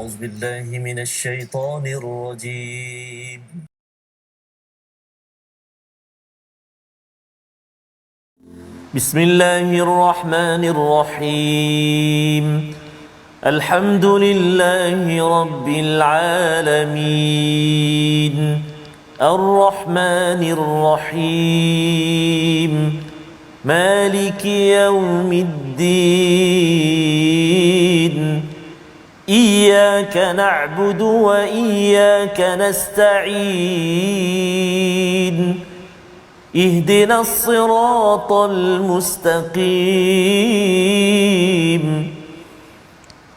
أعوذ بالله من الشيطان الرجيم. بسم الله الرحمن الرحيم. الحمد لله رب العالمين. الرحمن الرحيم. مالك يوم الدين. إياك نعبد وإياك نستعين. اهدنا الصراط المستقيم.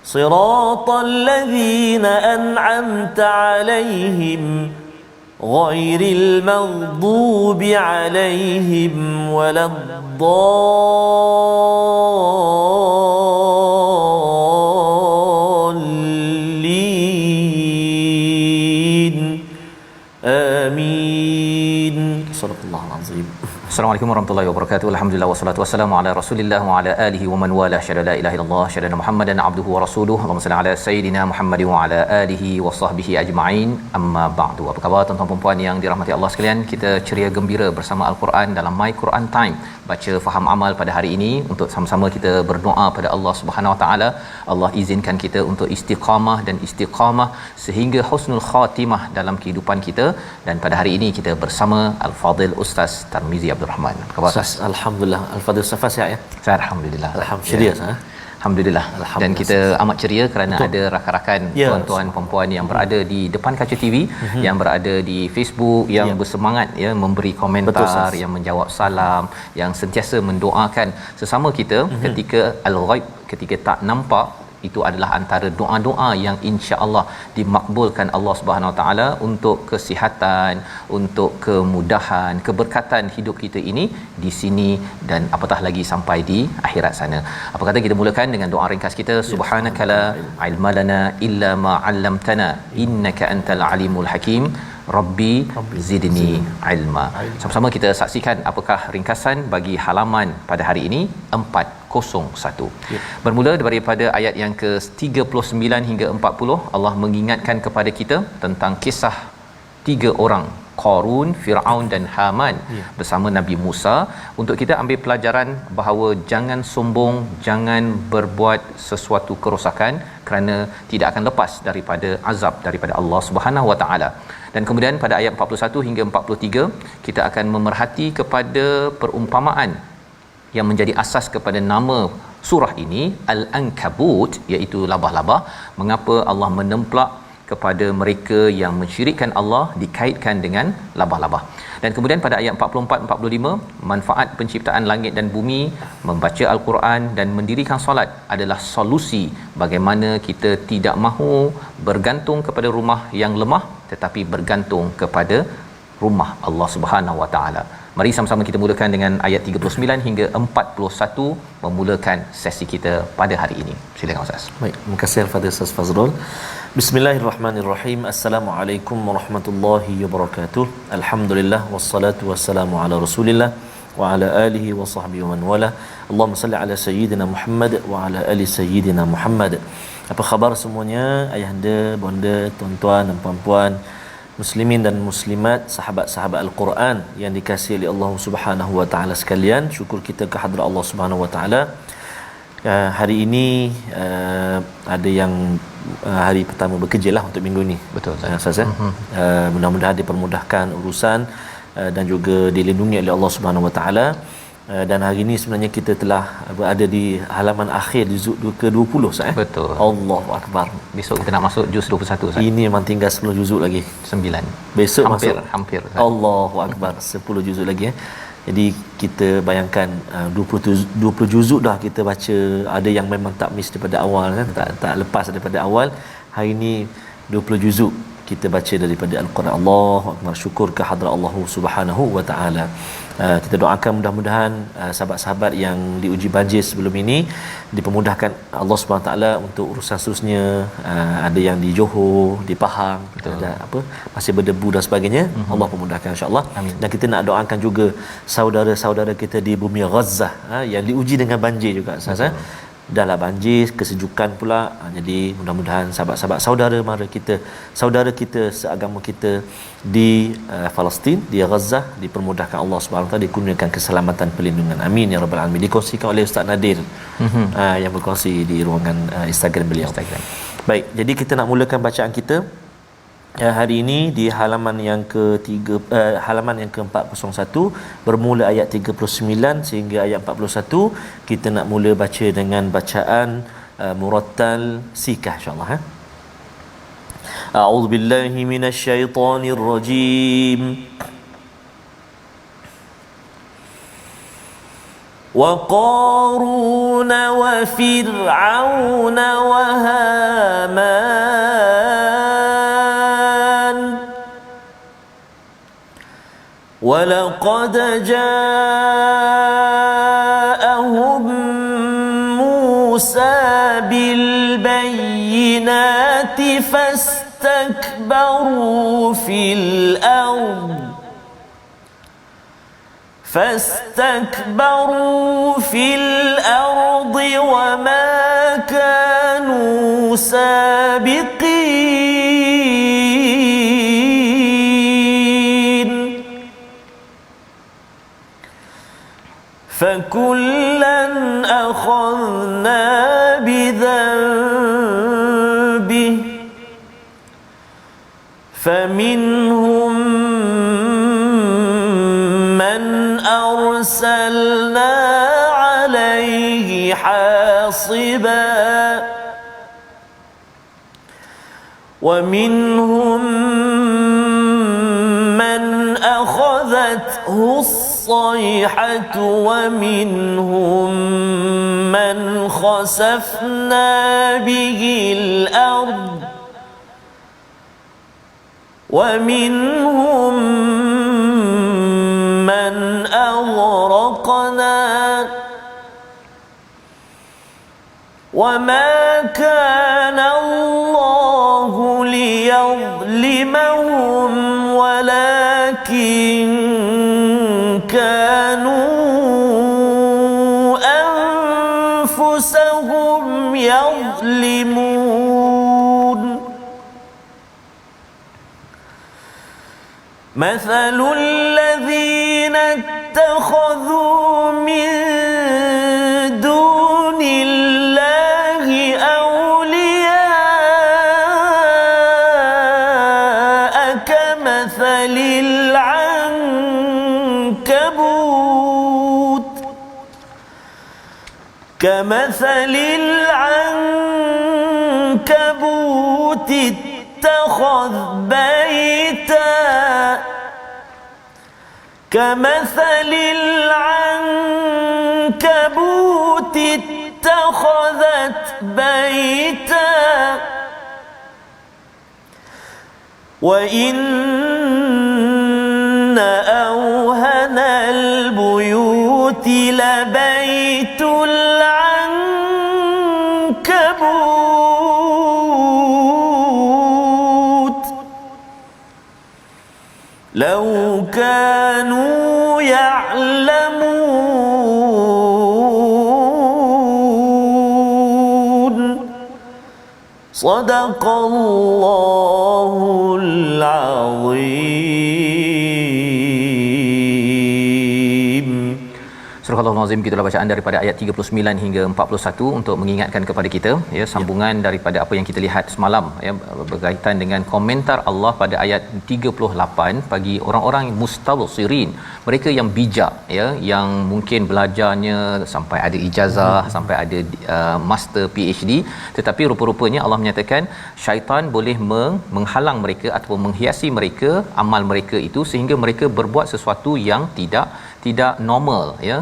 صراط الذين أنعمت عليهم غير المغضوب عليهم ولا الضالين. آمين. صدق الله العظيم. Assalamualaikum warahmatullahi wabarakatuh. Alhamdulillah wassalatu wassalamu ala Rasulillah wa ala alihi wa man wala. Syada la ilaha illallah, syada Muhammadan abduhu wa rasuluhu. Allahumma salli ala sayidina Muhammad wa ala alihi wa sahbihi ajma'in. Amma ba'du. Apa khabar tuan-tuan dan puan yang dirahmati Allah sekalian? Kita ceria gembira bersama Al-Quran dalam My Quran Time. Baca faham amal pada hari ini untuk sama-sama kita berdoa pada Allah Subhanahu Wa Taala. Allah izinkan kita untuk istiqamah dan istiqamah sehingga husnul khatimah dalam kehidupan kita, dan pada hari ini kita bersama Al-Fadil Ustaz Tarmizi Abdul Rahman. Apa khabar? Alhamdulillah. Al-Fadil Safa sihat ya? Saya alhamdulillah. Alhamdulillah. Alhamdulillah. Dan kita amat ceria kerana ada rakan-rakan tuan-tuan perempuan yang berada di depan kaca TV, yang berada di Facebook, yang bersemangat memberi komentar, yang menjawab salam, yang sentiasa mendoakan sesama kita ketika al-ghaib, ketika tak nampak. Itu adalah antara doa-doa yang insya-Allah dimakbulkan Allah Subhanahu Wa Taala untuk kesihatan, untuk kemudahan, keberkatan hidup kita ini di sini dan apatah lagi sampai di akhirat sana. Apa kata kita mulakan dengan doa ringkas kita, subhanakala ilma lana illa ma 'allamtana innaka antal alimul hakim. Rabbi zidni ilma. Sama-sama kita saksikan apakah ringkasan bagi halaman pada hari ini 401. Bermula daripada ayat yang ke-39 hingga 40, Allah mengingatkan kepada kita tentang kisah 3 orang, Qarun, Firaun dan Haman bersama Nabi Musa, untuk kita ambil pelajaran bahawa jangan sombong, jangan berbuat sesuatu kerosakan kerana tidak akan lepas daripada azab daripada Allah Subhanahu Wa Taala. Dan kemudian pada ayat 41 hingga 43 kita akan memerhati kepada perumpamaan yang menjadi asas kepada nama surah ini, Al-Ankabut, iaitu labah-labah. Mengapa Allah menemplak kepada mereka yang mensyirikkan Allah dikaitkan dengan labah-labah. Dan kemudian pada ayat 44-45, manfaat penciptaan langit dan bumi, membaca Al-Quran dan mendirikan solat adalah solusi bagaimana kita tidak mahu bergantung kepada rumah yang lemah, tetapi bergantung kepada rumah Allah Subhanahu Wa Taala. Mari sama-sama kita mulakan dengan ayat 39 hingga 41 memulakan sesi kita pada hari ini. Silakan Ustaz. Baik, terima kasih Al-Fadhil Ustaz Fazrul. Bismillahirrahmanirrahim. Assalamualaikum warahmatullahi wabarakatuh. Alhamdulillah wassalatu wassalamu ala Rasulillah wa ala alihi wa sahbihi wa man wala. Allahumma salli ala sayyidina Muhammad wa ala ali sayyidina Muhammad. Apa khabar semuanya, ayahanda, bonda, tuan-tuan dan puan-puan, muslimin dan muslimat, sahabat-sahabat Al-Quran yang dikasihi oleh Allah Subhanahu Wa Taala sekalian. Syukur kita kehadrat Allah Subhanahu Wa Taala. Hari ini ada yang hari pertama bekerja lah untuk minggu ni. Betul Ustaz. Mudah-mudahan dipermudahkan urusan dan juga dilindungi oleh Allah Subhanahu Wa Taala. Dan hari ini sebenarnya kita telah berada di halaman akhir di juz ke-20 Ustaz. Betul. Allahu Akbar. Besok kita nak masuk juz 21 Ustaz. Ini memang tinggal 10 juzuk lagi. 9. Besok hampir Ustaz. Allahu Akbar. 10 juzuk lagi. Jadi kita bayangkan 20 juzuk dah kita baca. Ada yang memang tak miss daripada awal kan, tak lepas daripada awal. Hari ini 20 juzuk kita baca daripada Al-Quran. Allahu Akbar. Syukur kehadrat Allah Subhanahu Wa Taala. Kita doakan mudah-mudahan sahabat-sahabat yang diuji banjir sebelum ini dipermudahkan Allah Subhanahu Wa Taala untuk urusan seterusnya. Ada yang di Johor, di Pahang, ada masih berdebu dan sebagainya. Allah permudahkan insya-Allah. Dan kita nak doakan juga saudara-saudara kita di bumi Gaza yang diuji dengan banjir juga Ustaz. Dahlah banjir, kesejukan pula. Jadi mudah-mudahan sahabat-sahabat saudara kita seagama kita di Palestin, di Gaza, dipermudahkan Allah Subhanahu taala, dikurniakan keselamatan, perlindungan. Amin ya rabbal alamin. Dikongsikan oleh Ustaz Nadir yang berkongsi di ruangan Instagram beliau. Baik, jadi kita nak mulakan bacaan kita hari ini di halaman yang ke-401 bermula ayat 39 sehingga ayat 41. Kita nak mula baca dengan bacaan murattal sikah insya-Allah. A'udzu billahi minasyaitonir rajim. وقارون وفرعون وهامان ولقد جاءهم موسى بالبينات فاستكبروا في الأرض وما كانوا سابقين فكلا أخذنا بذنبه فمنهم من أرسلنا عليه حاصبا ومنهم من أخذته الصيحة ومنهم من خسفنا به الأرض ومنهم من أغرقنا وما كان الله ليظلمهم ولكن كانوا أنفسهم يظلمون مثل الذين اتخذوا من دون الله أولياء كمثل العنكبوت اتخذ بيتا كمثل العنكبوت اتخذت بيتا وإن أوهن البيوت لبيت العنكبوت لو كانوا يعلمون صدق الله العظيم. Surah Al-Azim, kita bacaan daripada ayat 39 hingga 41 untuk mengingatkan kepada kita ya sambungan daripada apa yang kita lihat semalam ya berkaitan dengan komentar Allah pada ayat 38 bagi orang-orang mustabsirin, mereka yang bijak ya, yang mungkin belajarnya sampai ada ijazah, sampai ada master PhD, tetapi rupa-rupanya Allah menyatakan syaitan boleh menghalang mereka ataupun menghiasi mereka amal mereka itu sehingga mereka berbuat sesuatu yang tidak normal ya.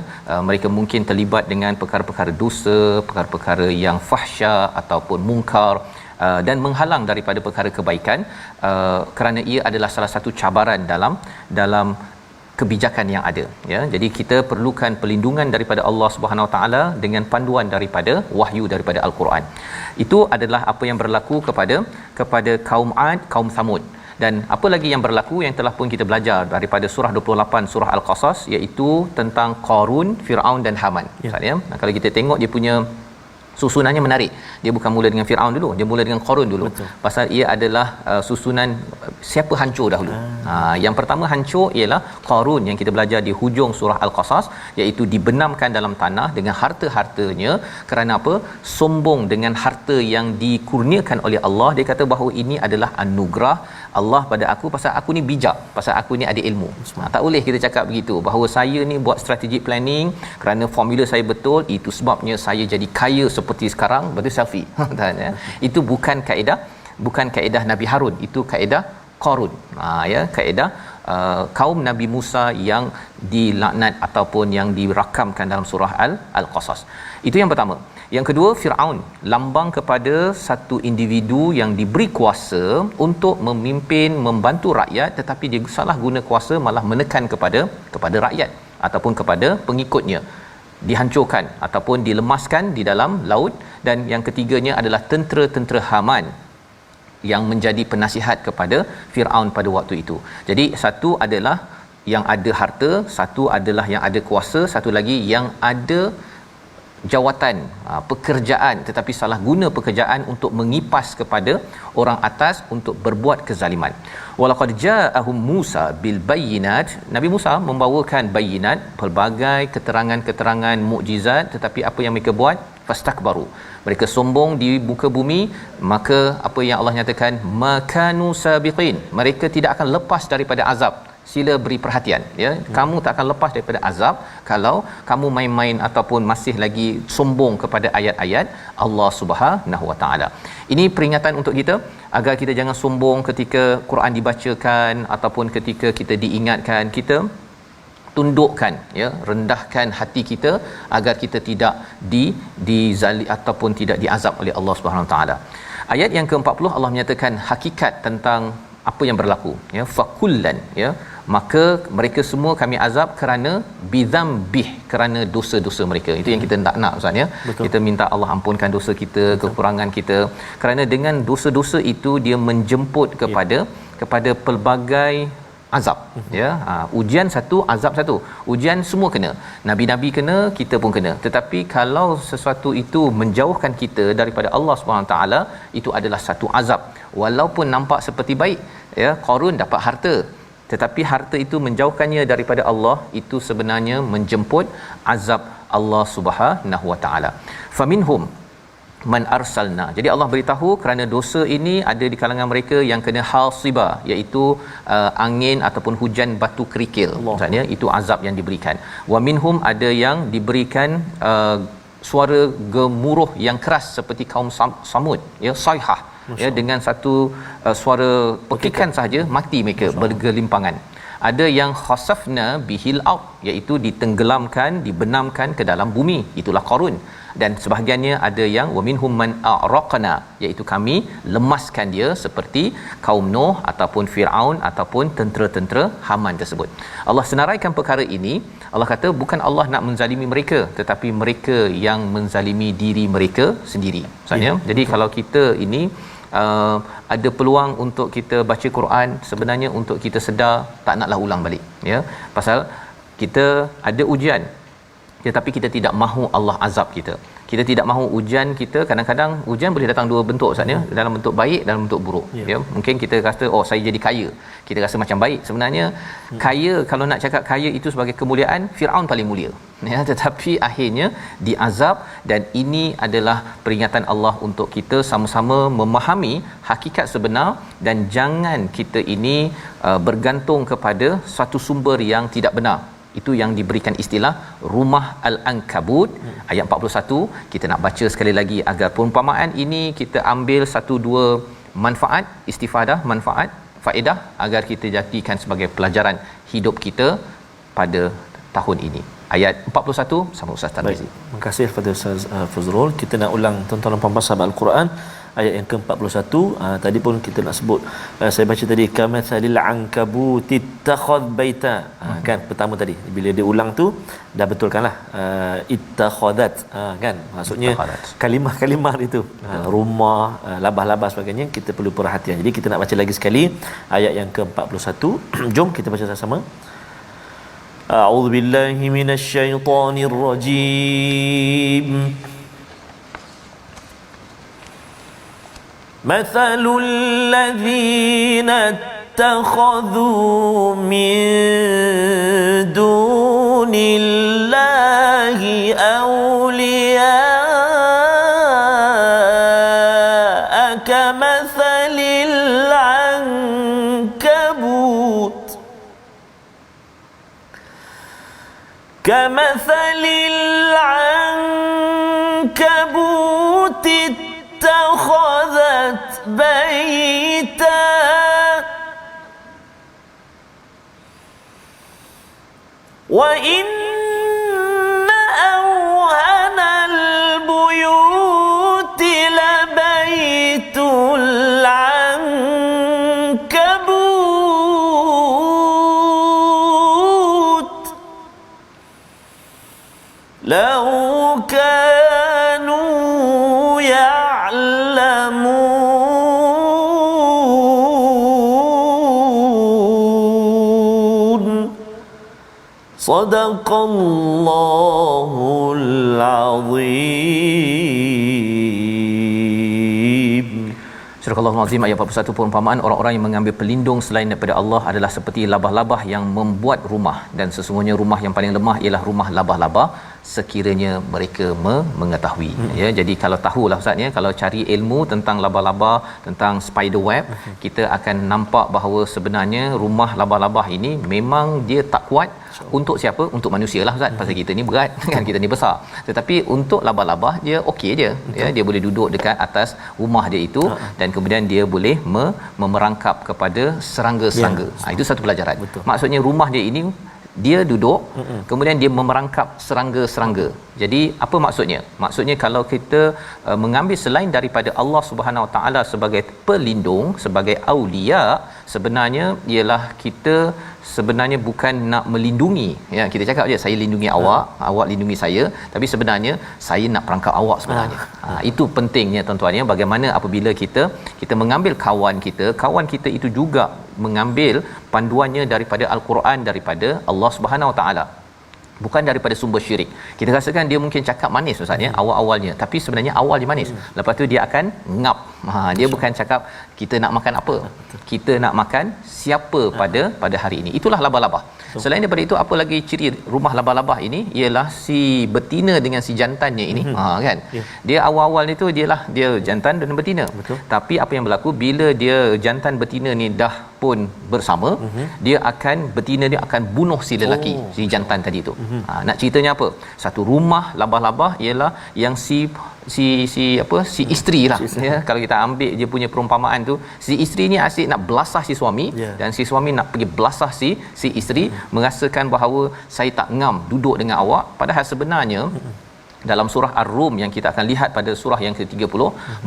Mereka mungkin terlibat dengan perkara-perkara dosa, perkara-perkara yang fahsya ataupun mungkar dan menghalang daripada perkara kebaikan kerana ia adalah salah satu cabaran dalam kebijakan yang ada ya. Jadi kita perlukan perlindungan daripada Allah Subhanahu Wa Taala dengan panduan daripada wahyu daripada Al-Quran. Itu adalah apa yang berlaku kepada kaum Ad, kaum Samud. Dan apa lagi yang berlaku yang telah pun kita belajar daripada surah 28 surah Al-Qasas, iaitu tentang Qarun, Firaun dan Haman. Ya. Kalau kita tengok dia punya Susunannya menarik. Dia bukan mula dengan Firaun dulu, dia mula dengan Qarun dulu. Betul. Pasal ia adalah susunan siapa hancur dahulu. Yang pertama hancur ialah Qarun yang kita belajar di hujung surah Al-Qasas, iaitu dibenamkan dalam tanah dengan harta-hartanya. Kerana apa? Sombong dengan harta yang dikurniakan oleh Allah. Dia kata bahawa ini adalah anugerah Allah pada aku pasal aku ni bijak, pasal aku ni ada ilmu. Tak boleh kita cakap begitu bahawa saya ni buat strategic planning kerana formula saya betul, itu sebabnya saya jadi kaya seperti sekarang, betul selfie. Ya. Itu bukan kaedah Nabi Harun, itu kaedah Qarun. Ya, kaedah kaum Nabi Musa yang dilaknat ataupun yang dirakamkan dalam surah Al-Qasas. Itu yang pertama. Yang kedua, Firaun lambang kepada satu individu yang diberi kuasa untuk memimpin, membantu rakyat, tetapi dia salah guna kuasa malah menekan kepada rakyat ataupun kepada pengikutnya, dihancurkan ataupun dilemaskan di dalam laut. Dan yang ketiganya adalah tentera-tentera Haman yang menjadi penasihat kepada Firaun pada waktu itu. Jadi satu adalah yang ada harta, satu adalah yang ada kuasa, satu lagi yang ada jawatan, pekerjaan, tetapi salah guna pekerjaan untuk mengipas kepada orang atas untuk berbuat kezaliman. Walaqad ja'ahum Musa bil bayyinat. Nabi Musa membawakan bayinat, pelbagai keterangan-keterangan mukjizat, tetapi apa yang mereka buat? Fastakbaru. Mereka sombong di muka bumi. Maka apa yang Allah nyatakan, makanu sabiqin, mereka tidak akan lepas daripada azab. Sila beri perhatian, ya. Kamu tak akan lepas daripada azab kalau kamu main-main ataupun masih lagi sombong kepada ayat-ayat Allah Subhanahu Wa Taala. Ini peringatan untuk kita agar kita jangan sombong ketika Quran dibacakan ataupun ketika kita diingatkan. Kita tundukkan, ya, rendahkan hati kita agar kita tidak dizalim ataupun tidak diazab oleh Allah Subhanahu Wa Taala. Ayat yang ke-40 Allah menyatakan hakikat tentang apa yang berlaku, ya, fakullan, ya, maka mereka semua kami azab kerana bidzambih, kerana dosa-dosa mereka. Itu yang kita tak nak, Ustaz, ya. Kita minta Allah ampunkan dosa kita, kekurangan kita, kerana dengan dosa-dosa itu dia menjemput kepada pelbagai azab, ya. Ujian satu, azab satu. Ujian semua kena, nabi-nabi kena, kita pun kena. Tetapi kalau sesuatu itu menjauhkan kita daripada Allah Subhanahu taala, itu adalah satu azab. Walaupun nampak seperti baik, ya, Qarun dapat harta, tetapi harta itu menjauhkannya daripada Allah, itu sebenarnya menjemput azab Allah Subhanahu wa taala. Faminhum man arsalna. Jadi Allah beritahu kerana dosa ini ada di kalangan mereka yang kena hasiba, iaitu angin ataupun hujan batu kerikil. Maksudnya itu azab yang diberikan. Wa minhum, ada yang diberikan suara gemuruh yang keras seperti kaum Samud, ya, sayhah, ya, dengan satu suara pekikan sahaja mati mereka bergelimpangan. Ada yang khasafna bihil ard, iaitu ditenggelamkan, dibenamkan ke dalam bumi, itulah Qarun. Dan sebahagiannya ada yang wa minhum man a'raqna, iaitu kami lemaskan dia seperti kaum Nuh ataupun Firaun ataupun tentera-tentera Haman tersebut. Allah senaraikan perkara ini. Allah kata bukan Allah nak menzalimi mereka, tetapi mereka yang menzalimi diri mereka sendiri. Maksudnya, jadi kalau kita ini ada peluang untuk kita baca Quran, sebenarnya untuk kita sedar tak naklah ulang balik, ya. Pasal kita ada ujian, tetapi kita tidak mahu Allah azab kita. Kita tidak mahu ujian kita. Kadang-kadang ujian boleh datang dua bentuk, Ustaz, ya, dalam bentuk baik, dalam bentuk buruk, ya. Mungkin kita rasa saya jadi kaya, kita rasa macam baik. Sebenarnya kaya, kalau nak cakap kaya itu sebagai kemuliaan, Firaun paling mulia, ya, tetapi akhirnya diazab. Dan ini adalah peringatan Allah untuk kita sama-sama memahami hakikat sebenar dan jangan kita ini bergantung kepada satu sumber yang tidak benar. Itu yang diberikan istilah rumah al-ankabut. Ayat 41 kita nak baca sekali lagi agar perumpamaan ini kita ambil satu dua manfaat, istifadah, manfaat, faedah, agar kita jadikan sebagai pelajaran hidup kita pada tahun ini. Ayat 41 sama Ustaz Tarmizi. Terima kasih kepada Ustaz Fazrul. Kita nak ulang tuan-tuan dan puan-puan sahabat Al-Quran ayat yang ke-41. Tadi pun kita nak sebut, saya baca tadi kamatsalil ankabuti ittakhadh baita, kan pertama tadi bila dia ulang tu dah betulkanlah, ittakhadat, kan maksudnya kalimah-kalimah itu, rumah, labah-labah sebagainya, kita perlu perhatian. Jadi kita nak baca lagi sekali ayat yang ke-41. Jom kita baca sama-sama. A'udzu billahi minasy syaithanir rajim. mathalul ladzina ittakhadhu min dunillahi awliya كمثل العنكبوت اتخذت بيتا وإن أوهن البيوت لبيت العنكبوت لو كانوا يعلمون صدق الله العظيم. Surah Al-Azim ayat 41, perumpamaan orang-orang yang mengambil pelindung selain daripada Allah adalah seperti labah-labah yang membuat rumah, dan sesungguhnya rumah yang paling lemah ialah rumah labah-labah sekiranya mereka mengetahui. Ya, jadi kalau tahulah ustaz ya, kalau cari ilmu tentang labah-labah, tentang spider web, kita akan nampak bahawa sebenarnya rumah labah-labah ini memang dia tak kuat untuk siapa? Untuk manusialah ustaz. Pasal kita ni berat kan, kita ni besar. Tetapi untuk labah-labah dia okey je. Ya, dia boleh duduk dekat atas rumah dia itu dan kemudian dia boleh memerangkap kepada serangga-serangga. Itu satu pelajaran. Maksudnya rumah dia ini dia duduk kemudian dia memerangkap serangga-serangga. Jadi apa maksudnya? Maksudnya kalau kita mengambil selain daripada Allah Subhanahu Wa Taala sebagai pelindung, sebagai aulia, sebenarnya ialah kita sebenarnya bukan nak melindungi, ya, kita cakap je saya lindungi awak, awak lindungi saya, tapi sebenarnya saya nak perangkap awak sebenarnya. Itu pentingnya tuan-tuan ya, bagaimana apabila kita mengambil kawan kita itu juga mengambil panduannya daripada al-Quran, daripada Allah Subhanahu Wa Taala, bukan daripada sumber syirik. Kita rasakan dia mungkin cakap manis ustaz ya awal-awalnya, tapi sebenarnya awal dia manis, lepas tu dia akan ngap. Dia bukan cakap kita nak makan apa, kita nak makan siapa pada hari ini. Itulah labah-labah. Selain daripada itu, apa lagi ciri rumah labah-labah ini ialah si betina dengan si jantannya ini. Kan dia awal-awal ni tu dia jantan dan betina. Tapi apa yang berlaku bila dia jantan betina ni dah pun bersama, betina dia akan bunuh si lelaki, si jantan tadi tu. Nak ceritanya apa? Satu rumah labah-labah ialah yang si isteri lah ya. Kalau kita ambil dia punya perumpamaan tu, si isteri ni asyik nak belasah si suami, dan si suami nak pergi belasah si isteri, merasakan bahawa saya tak ngam duduk dengan awak. Padahal sebenarnya dalam surah Ar-Rum yang kita akan lihat pada surah yang ke-30,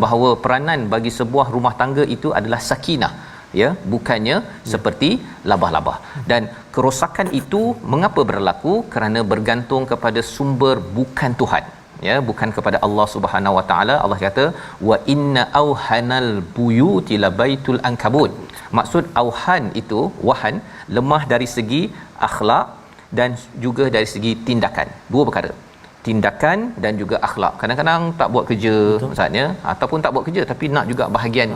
bahawa peranan bagi sebuah rumah tangga itu adalah sakinah, ya, bukannya seperti labah-labah. Dan kerosakan itu mengapa berlaku? Kerana bergantung kepada sumber bukan Tuhan, ya, bukan kepada Allah Subhanahu Wa Taala. Allah kata wa inna auhanal buyuti labaitul ankabut. Maksud auhan itu, wahan, lemah dari segi akhlak dan juga dari segi tindakan. Dua perkara, tindakan dan juga akhlak. Kadang-kadang tak buat kerja maksudnya, ataupun tak buat kerja tapi nak juga bahagian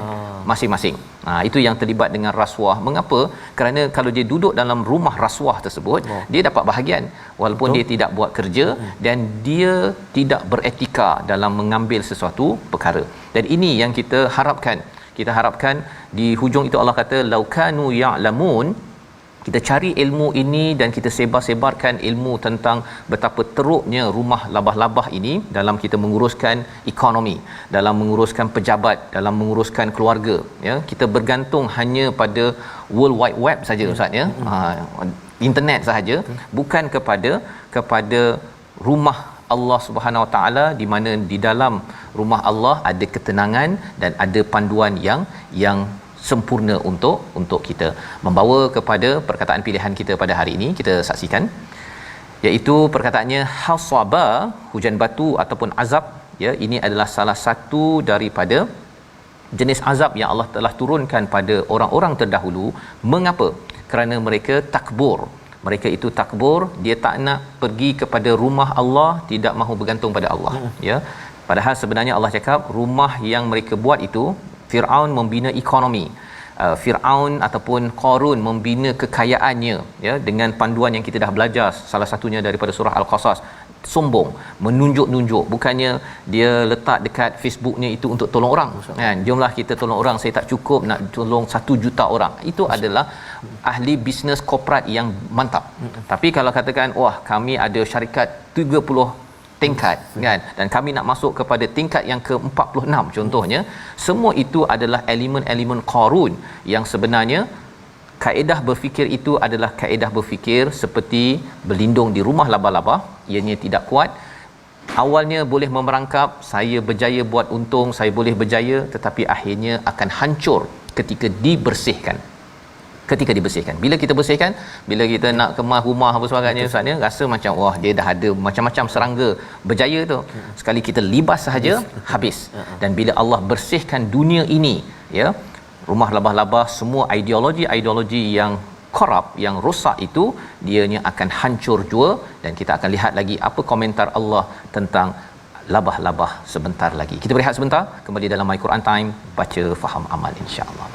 masing-masing. Itu yang terlibat dengan rasuah. Mengapa? Kerana kalau dia duduk dalam rumah rasuah tersebut, dia dapat bahagian walaupun dia tidak buat kerja dan dia tidak beretika dalam mengambil sesuatu perkara. Dan ini yang kita harapkan. Kita harapkan di hujung itu Allah kata laukanu ya'lamun. Kita cari ilmu ini dan kita sebar-sebarkan ilmu tentang betapa teruknya rumah labah-labah ini dalam kita menguruskan ekonomi, dalam menguruskan pejabat, dalam menguruskan keluarga, ya. Kita bergantung hanya pada World Wide Web saja ustaz ya. Internet sahaja, bukan kepada rumah Allah Subhanahu Wa Taala, di mana di dalam rumah Allah ada ketenangan dan ada panduan yang sempurna untuk kita. Membawa kepada perkataan pilihan kita pada hari ini, kita saksikan, iaitu perkataannya hasaba, hujan batu ataupun azab, ya. Ini adalah salah satu daripada jenis azab yang Allah telah turunkan pada orang-orang terdahulu. Mengapa? Kerana mereka takbur. Mereka itu takbur, dia tak nak pergi kepada rumah Allah, tidak mahu bergantung pada Allah, ya. Padahal sebenarnya Allah cakap rumah yang mereka buat itu Firaun membina ekonomi. Firaun ataupun Qarun membina kekayaannya, ya, dengan panduan yang kita dah belajar, salah satunya daripada surah Al-Qasas. Sombong, menunjuk-nunjuk, bukannya dia letak dekat Facebooknya itu untuk tolong orang, kan, jomlah kita tolong orang, saya tak cukup nak tolong 1 juta orang. Itu adalah ahli bisnes korporat yang mantap. Tapi kalau katakan, wah, kami ada syarikat 30 tingkat, kan, dan kami nak masuk kepada tingkat yang ke-46 contohnya, semua itu adalah elemen-elemen Qarun yang sebenarnya kaedah berfikir itu adalah kaedah berfikir seperti berlindung di rumah laba-laba. Ianya tidak kuat. Awalnya boleh memerangkap, saya berjaya buat untung, saya boleh berjaya, tetapi akhirnya akan hancur ketika dibersihkan. Ketika dibersihkan, bila kita bersihkan, bila kita nak kemas rumah apa sebagainya, ustaznya rasa macam wah, dia dah ada macam-macam serangga berjaya tu, sekali kita libas sahaja habis. Dan bila Allah bersihkan dunia ini, ya, rumah labah-labah, semua ideologi yang korup, yang rosak itu, dianya akan hancur jua. Dan kita akan lihat lagi apa komentar Allah tentang labah-labah sebentar lagi. Kita berehat sebentar, kembali dalam My Quran Time, baca faham amal, insya-Allah.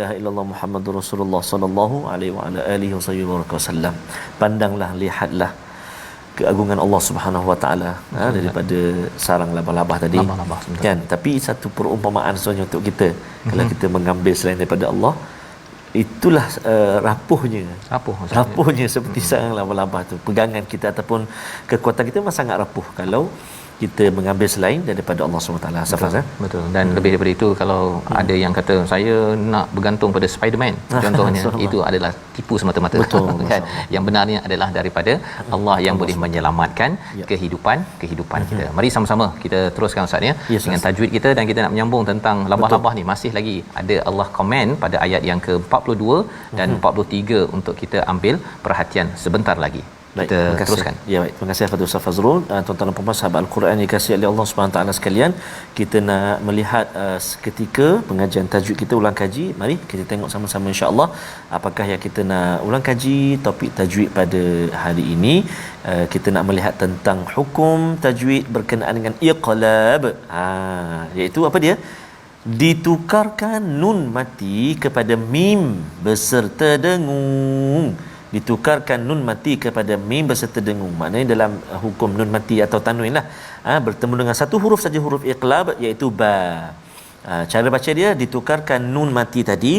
ilaha illallah Muhammadur Rasulullah sallallahu alaihi wa ala alihi wasallam. Pandanglah, lihatlah keagungan Allah Subhanahu wa taala, daripada sarang labah-labah tadi, kan. Tapi satu perumpamaan sebenarnya untuk kita, kalau kita mengambil selain daripada Allah, itulah rapuhnya seperti sarang labah-labah tu. Pegangan kita ataupun kekuatan kita memang sangat rapuh kalau kita mengambil selain daripada Allah SWT. Betul, betul. Dan lebih daripada itu, kalau ada yang kata saya nak bergantung pada Spiderman contohnya, itu adalah tipu semata-mata. Betul, kan? Yang benarnya adalah daripada Allah yang boleh menyelamatkan kehidupan kita. Mari sama-sama kita teruskan Ustaz ya, dengan tajwid kita, dan kita nak menyambung tentang labah-labah ni. Masih lagi ada Allah komen pada ayat yang ke-42 dan 43 untuk kita ambil perhatian sebentar lagi. Kita teruskan. Ya, baik. Terima kasih kepada Ustaz Fazrul. Tuan-tuan dan puan-puan sahabat Al-Quran yang dikasihi oleh Allah Subhanahu taala sekalian, kita nak melihat seketika pengajian tajwid kita ulang kaji. Mari kita tengok sama-sama insya-Allah apakah yang kita nak ulang kaji topik tajwid pada hari ini. Kita nak melihat tentang hukum tajwid berkenaan dengan iqlab. Iaitu apa dia? Ditukarkan nun mati kepada mim beserta dengung. Ditukarkan nun mati kepada mim beserta dengung. Maknanya dalam hukum nun mati atau tanwin lah, bertemu dengan satu huruf saja, huruf iqlab, iaitu ba. Cara baca dia, ditukarkan nun mati tadi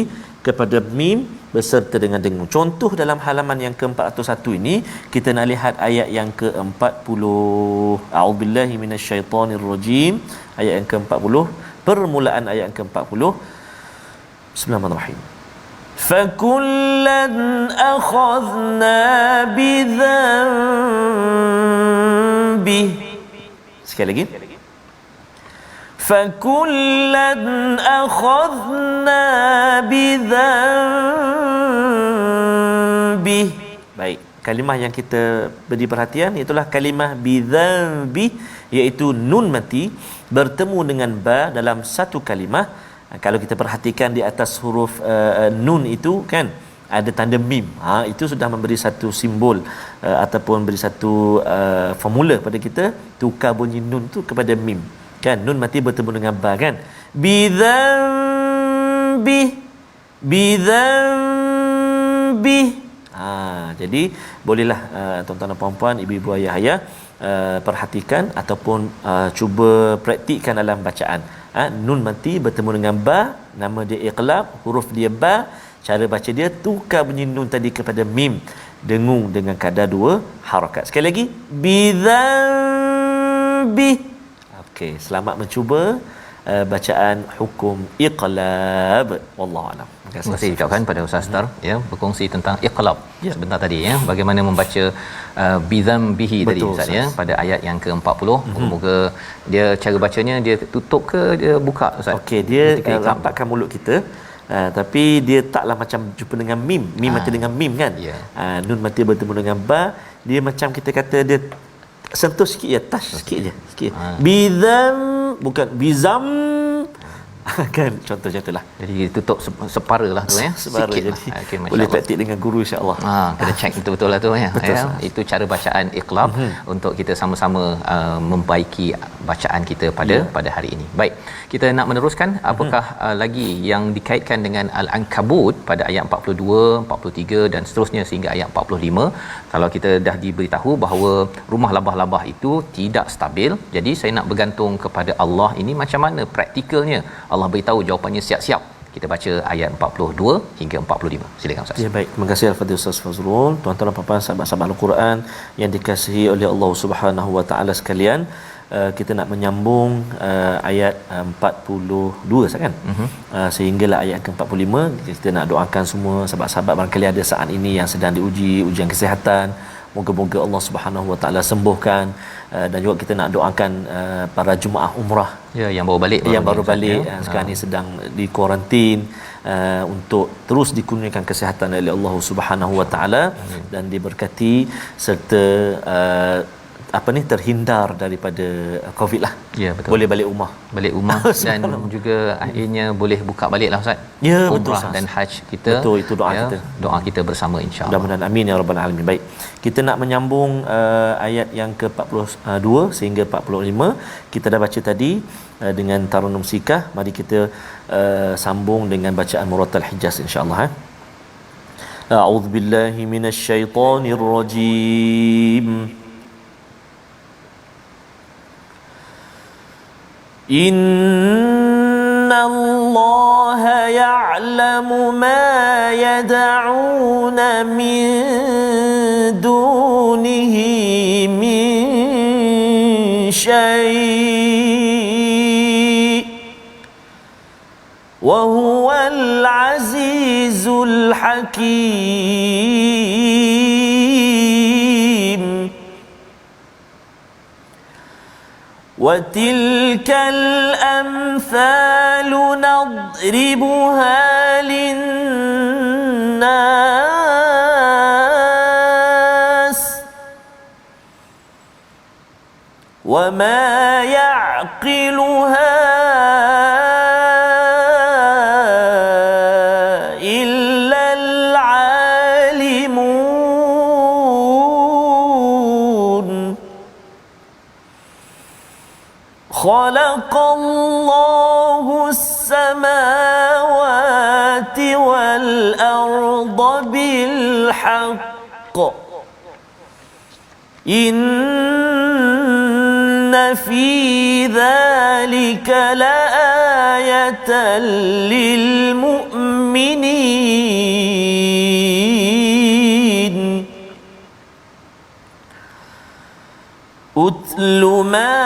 kepada mim beserta dengan dengung. Contoh dalam halaman yang ke-401 ini, kita nak lihat ayat yang ke-40. A'udzubillahi minasyaitonirrajim. Ayat yang ke-40, permulaan ayat yang ke-40. Bismillahirrahmanirrahim. فَكُلًّا أَخَذْنَا بِذَنبِهِ. Sekali lagi. فَكُلًّا أَخَذْنَا بِذَنبِهِ. Baik, kalimah yang kita beri perhatian itulah kalimah bidzanbi, iaitu nun mati bertemu dengan ba dalam satu kalimah. Kalau kita perhatikan di atas huruf nun itu kan ada tanda mim. Itu sudah memberi satu simbol ataupun beri satu formula pada kita, tukar bunyi nun tu kepada mim. Kan nun mati bertemu dengan ba kan. Bidzanbi. Jadi bolehlah tuan-tuan dan puan-puan, ibu-ibu, ayah-ayah perhatikan ataupun cuba praktikkan dalam bacaan. nun mati bertemu dengan ba, nama dia iqlab, huruf dia ba, cara baca dia tukar bunyi nun tadi kepada mim, dengung dengan kadar 2 harakat. Sekali lagi, bidzambi. Okey, selamat mencuba bacaan hukum iqlab. Wallahu a'lam. Terima kasih ucapkan pada Ustaz Tar ya, berkongsi tentang iqlab sebentar tadi ya, bagaimana membaca bidzambihi tadi Ustaz ya, pada ayat yang ke-40. Moga dia cara bacanya dia tutup ke dia buka Ustaz? Okey, dia rapatkan mulut kita. Tapi dia taklah macam jumpa dengan mim mati dengan mim kan, nun mati bertemu dengan ba, dia macam kita kata dia sentuh sikit je, touch sikit je, bizam, bukan bizam kan, contoh-contohlah. Jadi tutup separa lah tu ya, separa sikit jadi lah. Okay, boleh praktik dengan guru insya-Allah. Kena check betul-betul lah tu ya. Itu cara bacaan iqlab untuk kita sama-sama membaiki bacaan kita pada hari ini. Baik, kita nak meneruskan apakah lagi yang dikaitkan dengan Al-Ankabut pada ayat 42, 43 dan seterusnya sehingga ayat 45. Kalau kita dah diberitahu bahawa rumah labah-labah itu tidak stabil, jadi saya nak bergantung kepada Allah ini macam mana praktikalnya. Allah beritahu jawapannya siap-siap. Kita baca ayat 42 hingga 45. Silakan Ustaz. Ya, baik. Terima kasih Al-Fadhil Ustaz Fazrul. Tuan-tuan dan puan-puan sahabat-sahabat Al-Quran yang dikasihi oleh Allah Subhanahu Wa Taala sekalian, kita nak menyambung ayat 42 kan? Sehinggalah ayat ke-45. Kita nak doakan semua sahabat-sahabat barangkali ada saat ini yang sedang diuji ujian kesihatan. Moga-moga Allah Subhanahu Wa Taala sembuhkan, dan juga kita nak doakan para jemaah umrah yang baru balik sekarang ni sedang di kuarantin, untuk terus dikurniakan kesihatan oleh Allah Subhanahu Wa Taala dan diberkati serta terhindar daripada COVID lah. Ya, betul. Boleh balik rumah dan juga akhirnya boleh buka balik lah Ustaz. Ya, umrah betul Ustaz. Dan haj kita. Betul, itu doa kita. Doa kita bersama insya-Allah. Mudah-mudahan amin ya rabbal alamin. Baik. Kita nak menyambung ayat yang ke-42 sehingga 45. Kita dah baca tadi dengan Tarannum Sikah. Mari kita sambung dengan bacaan Murattal Hijaz insya-Allah. A'udzubillahi minasyaitonirrajim. Inna Allah ya'lamu ma yad'una min dunihi min syai' wa huwal azizul hakim. وَتِلْكَ الْأَمْثَالُ نَضْرِبُهَا لِلنَّاسِ وَمَا يَعْقِلُهَا إِلَّا الْعَالِمُونَ. خلق الله السماوات والأرض بالحق إن في ذلك لآية للمؤمنين. أتل ما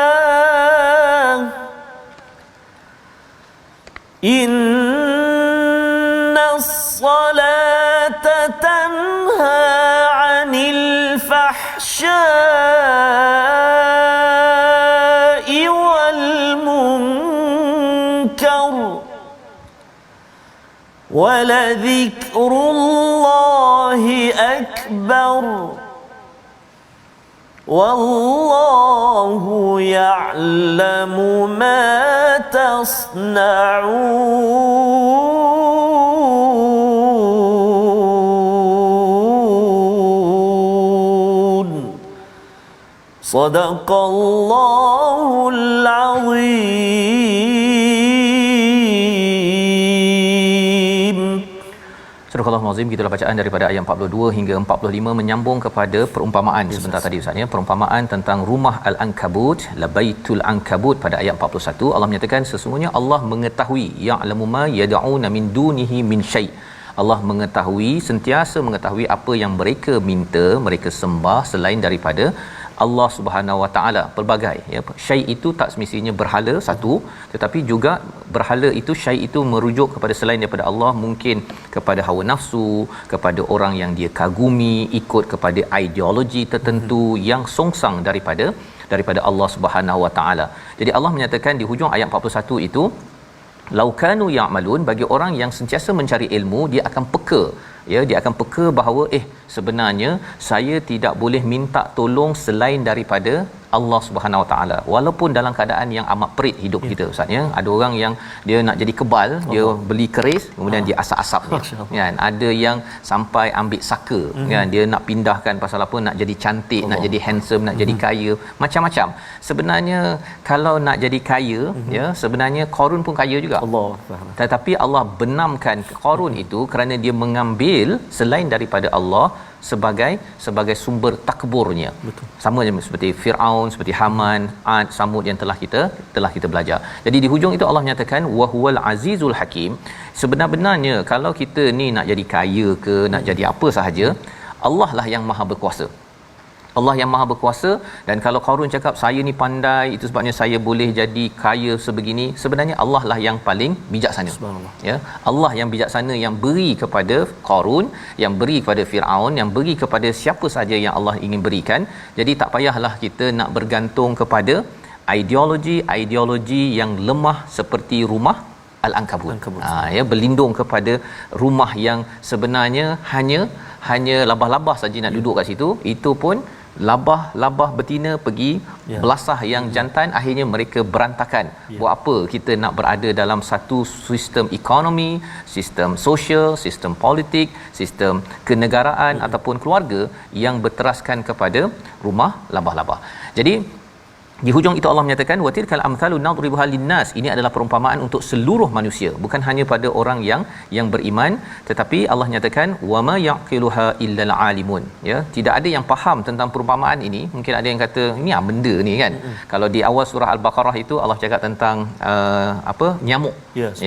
الصلاة إن الصلاة تنهى عن الفحشاء والمنكر ولذكر الله أكبر والله يعلم ما تصنعون. Sadaqallahul azim. Surah Al-Azim, gitulah bacaan daripada ayat 42 hingga 45 menyambung kepada perumpamaan sebentar tadi Ustaz ya, perumpamaan tentang rumah Al-Ankabut, labaitul ankabut pada ayat 41. Allah menyatakan sesungguhnya Allah mengetahui ya'lamu ma yad'una min dunihi min syai'. Allah mengetahui, sentiasa mengetahui apa yang mereka minta, mereka sembah selain daripada Allah Subhanahu Wa Taala. Pelbagai ya, syai itu tak semestinya berhala satu, tetapi juga berhala itu, syai itu merujuk kepada selain daripada Allah, mungkin kepada hawa nafsu, kepada orang yang dia kagumi, ikut kepada ideologi tertentu yang songsang daripada Allah Subhanahu Wa Taala. Jadi Allah menyatakan di hujung ayat 41 itu, laukanu ya'malun, bagi orang yang sentiasa mencari ilmu, dia akan peka ya, dia akan peka bahawa sebenarnya saya tidak boleh minta tolong selain daripada Allah Subhanahu Wa Taala, walaupun dalam keadaan yang amat perit hidup kita Ustaz ya. Ada orang yang dia nak jadi kebal, dia beli keris kemudian dia asap-asapnya kan. Ada yang sampai ambil saka kan, dia nak pindahkan pasal apa, nak jadi cantik, nak jadi handsome, nak jadi kaya, macam-macam. Sebenarnya kalau nak jadi kaya ya, sebenarnya Qarun pun kaya juga. Allah. Tetapi Allah benamkan Qarun itu kerana dia mengambil selain daripada Allah sebagai sumber takburnya. Betul. Sama seperti Firaun, seperti Haman, Ad, Samud yang telah kita belajar. Jadi di hujung itu Allah menyatakan wa huwal azizul hakim. Sebenar-benarnya kalau kita ni nak jadi kaya ke, nak jadi apa sahaja, Allah lah yang maha berkuasa. Allah yang maha berkuasa. Dan kalau Qarun cakap saya ni pandai, itu sebabnya saya boleh jadi kaya sebegini, sebenarnya Allah lah yang paling bijaksana. Ya, Allah yang bijaksana, yang beri kepada Qarun, yang beri kepada Firaun, yang beri kepada siapa saja yang Allah ingin berikan. Jadi tak payahlah kita nak bergantung kepada ideologi yang lemah seperti rumah Al-Ankabut. Ya, berlindung kepada rumah yang sebenarnya hanya labah-labah saja nak duduk kat situ. Itu pun labah betina pergi belasah yang jantan, akhirnya mereka berantakan. Buat apa kita nak berada dalam satu sistem ekonomi, sistem sosial, sistem politik, sistem kenegaraan ataupun keluarga yang berteraskan kepada rumah labah-labah. Jadi di hujung itu Allah menyatakan watilkal amthalu nadribuha linnas. Ini adalah perumpamaan untuk seluruh manusia, bukan hanya pada orang yang beriman, tetapi Allah nyatakan wama yaqiluha illal alimun. Ya, tidak ada yang faham tentang perumpamaan ini. Mungkin ada yang kata ini benda ni kan. Kalau di awal surah Al-Baqarah itu Allah cakap tentang nyamuk.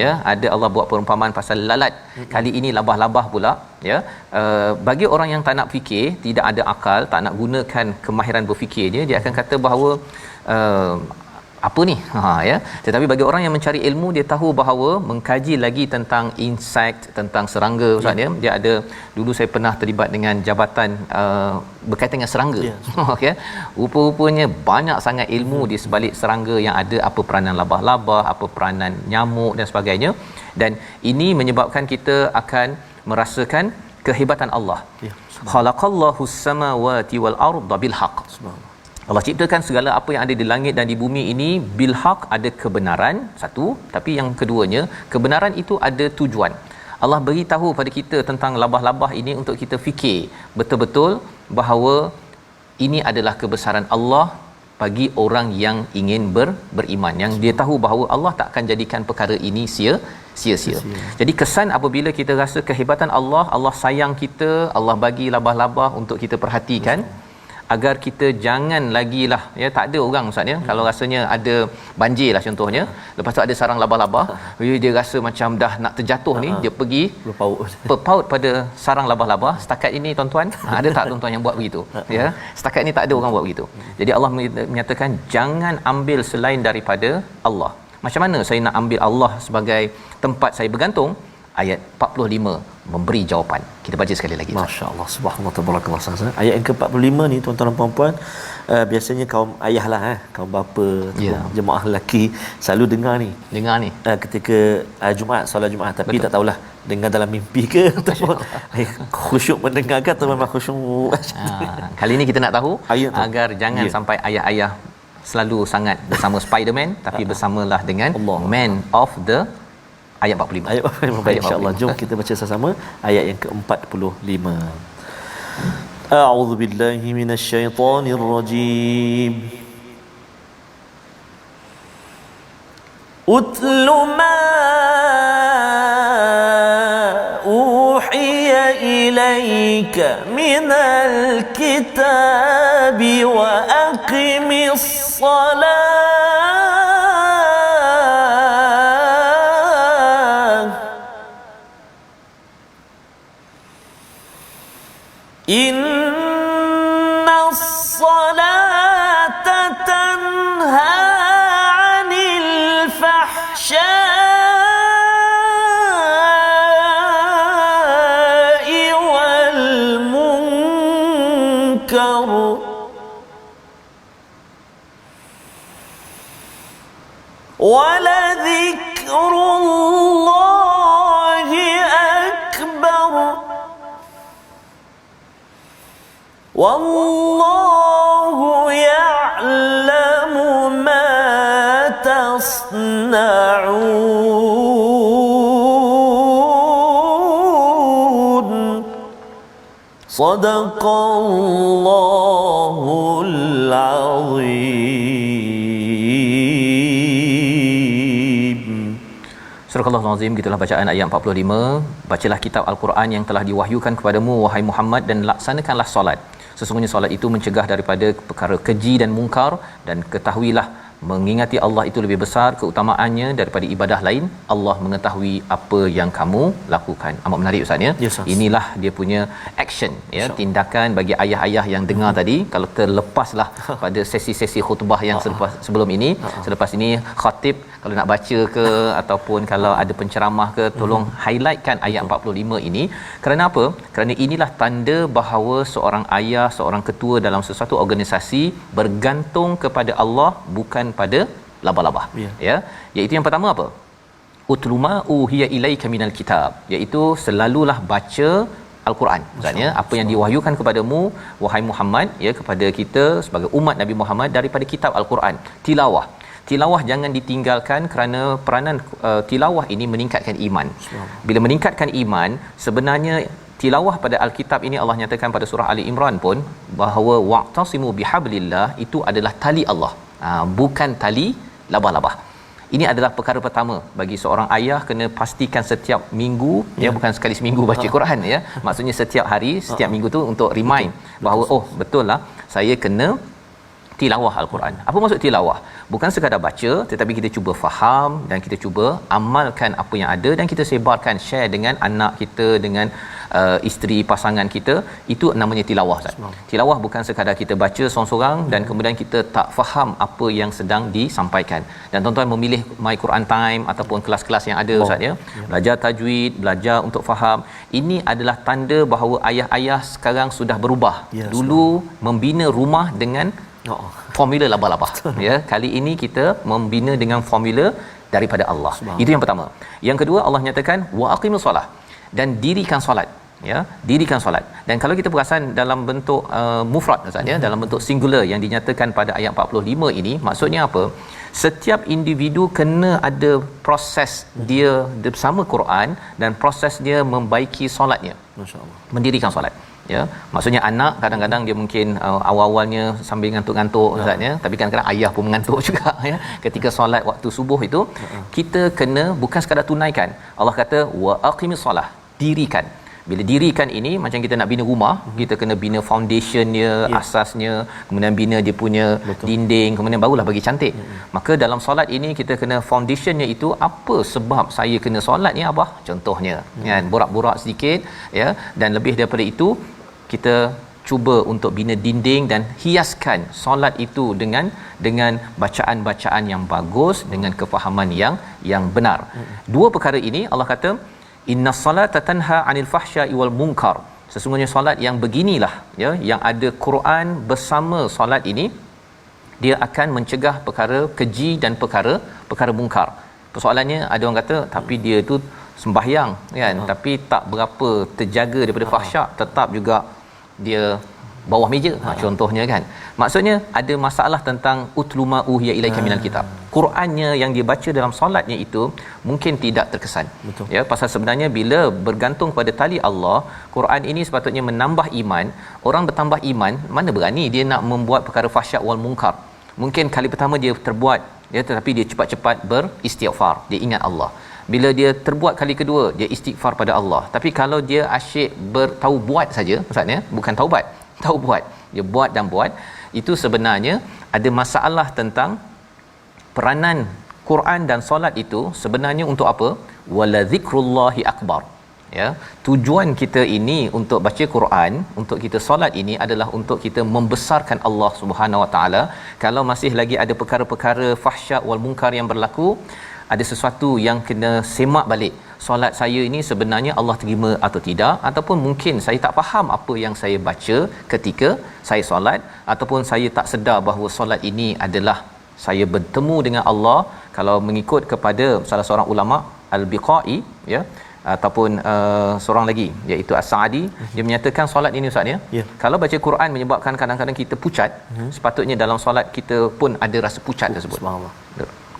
Ya, ada Allah buat perumpamaan pasal lalat. Kali ini labah-labah pula ya. Bagi orang yang tak nak fikir, tidak ada akal, tak nak gunakan kemahiran berfikirnya, dia akan kata bahawa apa ni ya. Tetapi bagi orang yang mencari ilmu, dia tahu bahawa mengkaji lagi tentang insect, tentang serangga Ustaz ya. Dia ada, dulu saya pernah terlibat dengan jabatan berkaitan dengan serangga. Okey, rupa-rupanya banyak sangat ilmu di sebalik serangga yang ada, apa peranan labah-labah, apa peranan nyamuk dan sebagainya. Dan ini menyebabkan kita akan merasakan kehebatan Allah. Khalaqallahu samawati wal arda bil haqq. Allah ciptakan segala apa yang ada di langit dan di bumi ini bil haq, ada kebenaran satu, tapi yang keduanya kebenaran itu ada tujuan. Allah beritahu pada kita tentang labah-labah ini untuk kita fikir betul-betul bahawa ini adalah kebesaran Allah bagi orang yang ingin beriman, yang dia tahu bahawa Allah tak akan jadikan perkara ini sia-sia. Jadi kesan apabila kita rasa kehebatan Allah, Allah sayang kita, Allah bagi labah-labah untuk kita perhatikan, agar kita jangan lagilah ya, tak ada orang Ustaz ya, kalau rasanya ada banjir lah contohnya, lepas tu ada sarang labah-labah, dia rasa macam dah nak terjatuh ni, dia pergi berpaut pada sarang labah-labah. Setakat ini tuan-tuan, ada tak tuan-tuan yang buat begitu ya? Setakat ini tak ada orang buat begitu. Jadi Allah menyatakan jangan ambil selain daripada Allah. Macam mana saya nak ambil Allah sebagai tempat saya bergantung? Ayat 45 memberi jawapan. Kita baca sekali lagi. Masya-Allah, subhanallah, tabarakallah. Ayat yang ke-45 ni tuan-tuan dan puan-puan, biasanya kaum ayah lah kaum bapa, jemaah lelaki selalu dengar ni ketika Jumaat, solat Jumaat, tapi tak tahulah dengar dalam mimpi ke ataupun khusyuk mendengar ke atau memang khusyuk. Kali ni kita nak tahu agar jangan sampai ayah-ayah selalu sangat bersama Spiderman, tapi bersamalah dengan Man of the ayat 45. Ayat 45. Baik, insya-Allah. Jom kita baca sama-sama ayat yang ke-45. أعوذ بالله من الشيطان الرجيم أتل ما أوحي إليك من الكتاب وأقم الصلاة إن الصلاة تنهى عن الفحشاء والمنكر ولذكر الله أكبر والله يعلم ما تصنعون صدق الله العظيم. Surah Al-Azim, gitulah bacaan ayat 45. Bacalah kitab Al-Quran yang telah diwahyukan kepadamu wahai Muhammad dan laksanakanlah solat. Sesungguhnya solat itu mencegah daripada perkara keji dan mungkar, dan ketahuilah mengingati Allah itu lebih besar keutamaannya daripada ibadah lain. Allah mengetahui apa yang kamu lakukan. Amat menarik Ustaz ya. Yes, inilah dia punya action ya, tindakan bagi ayah-ayah yang dengar tadi. Kalau terlepaslah pada sesi-sesi khutbah yang sebelum ini, selepas ini khatib kalau nak baca ke ataupun kalau ada penceramah ke, tolong highlightkan ayat 45 ini. Kerana apa? Kerana inilah tanda bahawa seorang ayah, seorang ketua dalam sesuatu organisasi bergantung kepada Allah, bukan pada laba-laba. Ya, iaitu yang pertama apa? Utluma uhiya ilaika minal kitab, iaitu selalulah baca Al-Quran. Maksudnya apa yang diwahyukan kepadamu wahai Muhammad, ya, kepada kita sebagai umat Nabi Muhammad daripada kitab Al-Quran. Tilawah jangan ditinggalkan, kerana peranan tilawah ini meningkatkan iman. Bila meningkatkan iman, sebenarnya tilawah pada Alkitab ini Allah nyatakan pada surah Ali Imran pun bahawa wa'tasimu bihablillah itu adalah tali Allah, bukan tali labah-labah. Ini adalah perkara pertama bagi seorang ayah, kena pastikan setiap minggu, ya, bukan sekali seminggu baca Quran ya. Maksudnya setiap hari, setiap minggu tu untuk remind bahawa oh betul lah saya kena tilawah Al-Quran. Apa maksud tilawah? Bukan sekadar baca, tetapi kita cuba faham dan kita cuba amalkan apa yang ada, dan kita sebarkan, share dengan anak kita, dengan isteri, pasangan kita. Itu namanya tilawah. Tilawah bukan sekadar kita baca seorang-seorang dan kemudian kita tak faham apa yang sedang disampaikan. Dan tuan-tuan memilih My Quran Time ataupun kelas-kelas yang ada Ustaz ya, belajar tajwid, belajar untuk faham. Ini adalah tanda bahawa ayah-ayah sekarang sudah berubah. Dulu membina rumah dengan formula laba-laba ya, kali ini kita membina dengan formula daripada Allah. Itu yang pertama. Yang kedua, Allah nyatakan wa aqimus solah, dan dirikan solat ya, dirikan solat. Dan kalau kita perasan dalam bentuk mufrad Ustaz ya, dalam bentuk singular yang dinyatakan pada ayat 45 ini, maksudnya apa? Setiap individu kena ada proses dia bersama Quran dan proses dia membaiki solatnya, masya-Allah, mendirikan solat. Ya, maksudnya anak kadang-kadang dia mungkin awal-awalnya sambil ngantuk-ngantuk Ustaz ya, tapi kadang-kadang ayah pun mengantuk juga ya. Ketika solat waktu subuh itu, kita kena bukan sekadar tunaikan. Allah kata wa aqimis solah, dirikan. Bila dirikan ini macam kita nak bina rumah, kita kena bina foundationnya, asasnya, kemudian bina dia punya dinding, kemudian barulah bagi cantik. Maka dalam solat ini kita kena foundationnya itu, apa sebab saya kena solat ni abah? Contohnya kan, borak-borak sedikit ya, dan lebih daripada itu kita cuba untuk bina dinding dan hiaskan solat itu dengan bacaan-bacaan yang bagus, dengan kefahaman yang benar. Dua perkara ini Allah kata inna salata tanha 'anil fahsya'i wal munkar. Sesungguhnya solat yang beginilah ya, yang ada Quran bersama solat ini, dia akan mencegah perkara keji dan perkara mungkar. Persoalannya ada orang kata tapi dia tu sembahyang kan, tapi tak berapa terjaga daripada fahsyak, tetap juga dia bawah meja contohnya kan. Maksudnya ada masalah tentang utluma uhiya ilaika minal kitab. Qurannya yang dia baca dalam solatnya itu mungkin tidak terkesan. Betul. Ya, pasal sebenarnya bila bergantung pada tali Allah, Quran ini sepatutnya menambah iman. Orang bertambah iman, mana berani dia nak membuat perkara fahsyat wal munkar. Mungkin kali pertama dia terbuat, ya, tetapi dia cepat-cepat beristighfar, dia ingat Allah. Bila dia terbuat kali kedua, dia istighfar pada Allah. Tapi kalau dia asyik bertahu buat saja, maksudnya bukan taubat, tahu buat, dia buat dan buat, itu sebenarnya ada masalah tentang peranan Quran dan solat itu sebenarnya untuk apa? Wala zikrullahi akbar. Ya, tujuan kita ini untuk baca Quran, untuk kita solat ini adalah untuk kita membesarkan Allah Subhanahu Wa Taala. Kalau masih lagi ada perkara-perkara fahsyat wal munkar yang berlaku, ada sesuatu yang kena semak balik. Solat saya ini sebenarnya Allah terima atau tidak, ataupun mungkin saya tak faham apa yang saya baca ketika saya solat, ataupun saya tak sedar bahawa solat ini adalah saya bertemu dengan Allah. Kalau mengikut kepada salah seorang ulama Al-Biqai, ya, ataupun seorang lagi iaitu As-Sa'di, dia menyatakan solat ini ustaz, ya, kalau baca Quran menyebabkan kadang-kadang kita pucat, sepatutnya dalam solat kita pun ada rasa pucat tersebut. Subhanallah.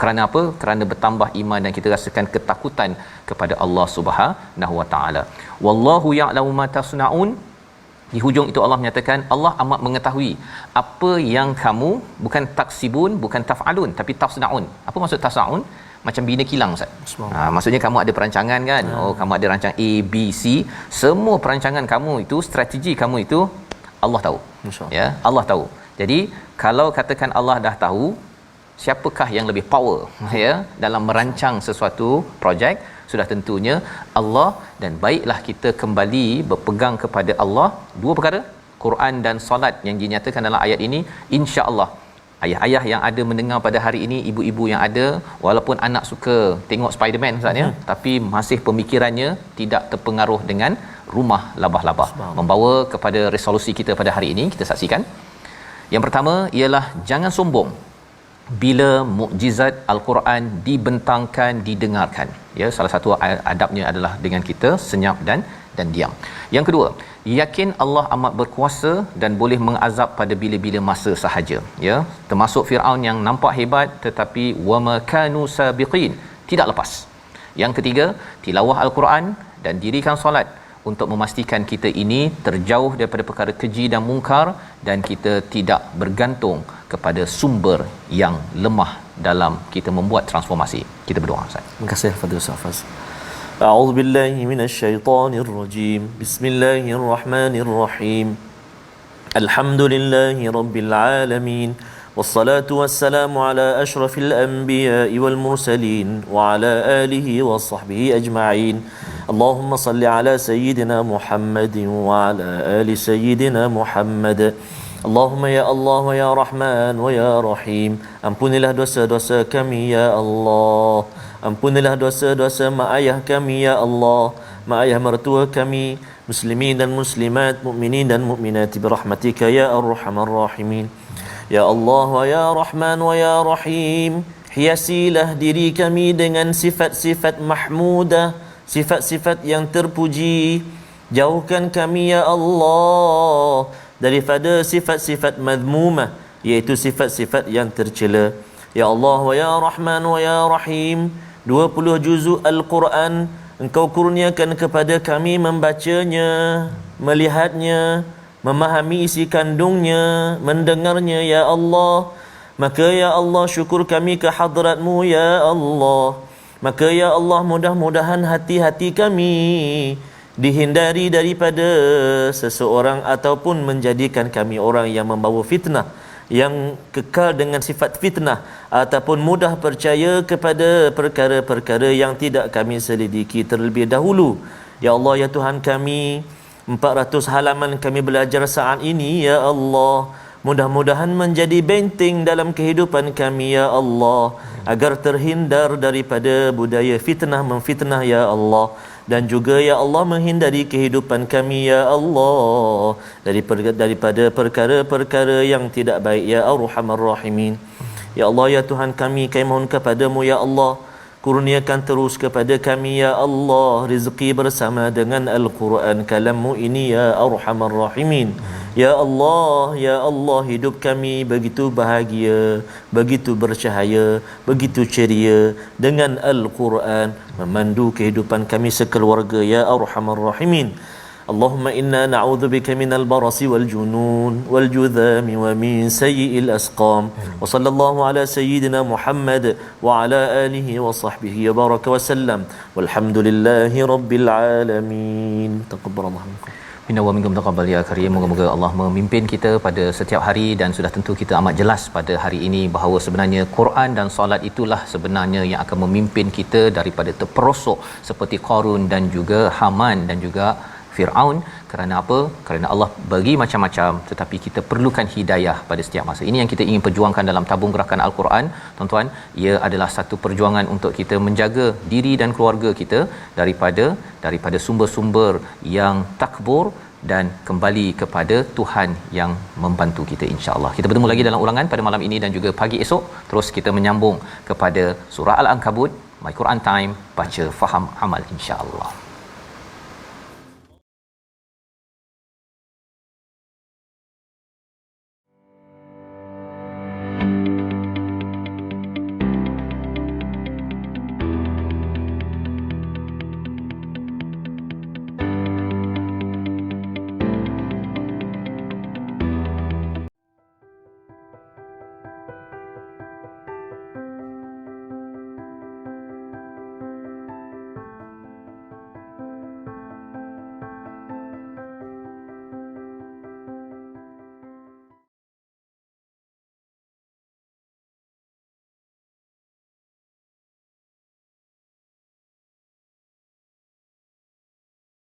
Kerana apa? Kerana bertambah iman dan kita rasakan ketakutan kepada Allah Subhanahu Wa Taala. Wallahu ya'lamu ma tasnaun. Di hujung itu Allah menyatakan Allah amat mengetahui apa yang kamu, bukan taksibun, bukan taf'alun, tapi tasnaun. Apa maksud tasnaun? Macam bina kilang ustaz. Maksudnya kamu ada perancangan kan? Oh, kamu ada rancang A, B, C. Semua perancangan kamu itu, strategi kamu itu Allah tahu. Ya, Allah tahu. Jadi kalau katakan Allah dah tahu, siapakah yang lebih power, ya, dalam merancang sesuatu projek? Sudah tentunya Allah. Dan baiklah kita kembali berpegang kepada Allah. Dua perkara, Quran dan solat yang dinyatakan dalam ayat ini, insya-Allah ayah-ayah yang ada mendengar pada hari ini, ibu-ibu yang ada, walaupun anak suka tengok Spiderman ustaz, ya, tapi masih pemikirannya tidak terpengaruh dengan rumah labah-labah. Membawa kepada resolusi kita pada hari ini, kita saksikan. Yang pertama ialah jangan sombong bila mukjizat Al-Quran dibentangkan, didengarkan. Ya, salah satu adabnya adalah dengan kita senyap dan diam. Yang kedua, yakin Allah amat berkuasa dan boleh mengazab pada bila-bila masa sahaja. Ya, termasuk Firaun yang nampak hebat tetapi wama kanu sabiqin, tidak lepas. Yang ketiga, tilawah Al-Quran dan dirikan solat untuk memastikan kita ini terjauh daripada perkara keji dan mungkar, dan kita tidak bergantung kepada sumber yang lemah dalam kita membuat transformasi. Kita berdoa ustaz. Terima kasih Fadil Ustaz. A'udzu billahi minasyaitonir rajim. Bismillahirrahmanirrahim. Alhamdulillahi rabbil alamin. Wassalatu wassalamu ala asyrafil anbiya'i wal mursalin wa ala alihi wa sahbihi ajma'in. Allahumma salli ala sayyidina Muhammadin wa ala ali sayyidina Muhammad. Allahumma ya Allah wa ya Rahman wa ya Rahim, ampunilah dosa-dosa kami ya Allah. Ampunilah dosa-dosa mak ayah kami ya Allah, mak ayah mertua kami, muslimin dan muslimat, mukminin dan mukminat, birahmatika ya arhamar rahimin. Ya Allah wa ya Rahman wa ya Rahim, hiasilah diri kami dengan sifat-sifat mahmudah, sifat-sifat yang terpuji. Jauhkan kami ya Allah daripada sifat-sifat madmumah, iaitu sifat-sifat yang tercela. Ya Allah wa ya Rahman wa ya Rahim, 20 juzuk Al-Quran Engkau kurniakan kepada kami membacanya, melihatnya, memahami isi kandungnya, mendengarnya ya Allah. Maka ya Allah, syukur kami ke hadratmu ya Allah. Maka ya Allah, mudah-mudahan hati-hati kami dihindari daripada seseorang ataupun menjadikan kami orang yang membawa fitnah, yang kekal dengan sifat fitnah, ataupun mudah percaya kepada perkara-perkara yang tidak kami selidiki terlebih dahulu. Ya Allah ya Tuhan kami, 400 halaman kami belajar saat ini ya Allah, mudah-mudahan menjadi benteng dalam kehidupan kami ya Allah, agar terhindar daripada budaya fitnah memfitnah ya Allah, dan juga ya Allah menghindari kehidupan kami ya Allah daripada perkara-perkara yang tidak baik ya Arhamar Rahimin. Ya Allah ya Tuhan kami mohon kepadamu ya Allah, kurniakan terus kepada kami ya Allah rezeki bersama dengan Al-Quran kalammu ini ya Arhamar Rahimin. Ya Allah, hidup kami begitu bahagia, begitu bercahaya, begitu ceria dengan Al-Quran memandu kehidupan kami sekeluarga, ya Arhamar Rahimin. Allahumma inna na'udzubika minal barasi wal junun wal judhami wa min sayyi'il asqam. Wa sallallahu ala sayyidina Muhammad wa ala alihi wa sahbihi wa baraka wa sallam. Walhamdulillahi rabbil alamin. Taqabbalallahu minkum. Inna wa minkum taqabbal ya karim. Moga-moga Allah memimpin kita pada setiap hari, dan sudah tentu kita amat jelas pada hari ini bahawa sebenarnya Quran dan solat itulah sebenarnya yang akan memimpin kita daripada terperosok seperti Qarun dan juga Haman dan juga Firaun. Kerana apa? Kerana Allah bagi macam-macam, tetapi kita perlukan hidayah pada setiap masa. Ini yang kita ingin perjuangkan dalam tabung gerakan Al-Quran, tuan-tuan. Ia adalah satu perjuangan untuk kita menjaga diri dan keluarga kita daripada sumber-sumber yang takbur, dan kembali kepada Tuhan yang membantu kita, insya-Allah. Kita bertemu lagi dalam ulangan pada malam ini dan juga pagi esok. Terus kita menyambung kepada surah Al-Ankabut, My Quran Time, baca, faham, amal, insya-Allah.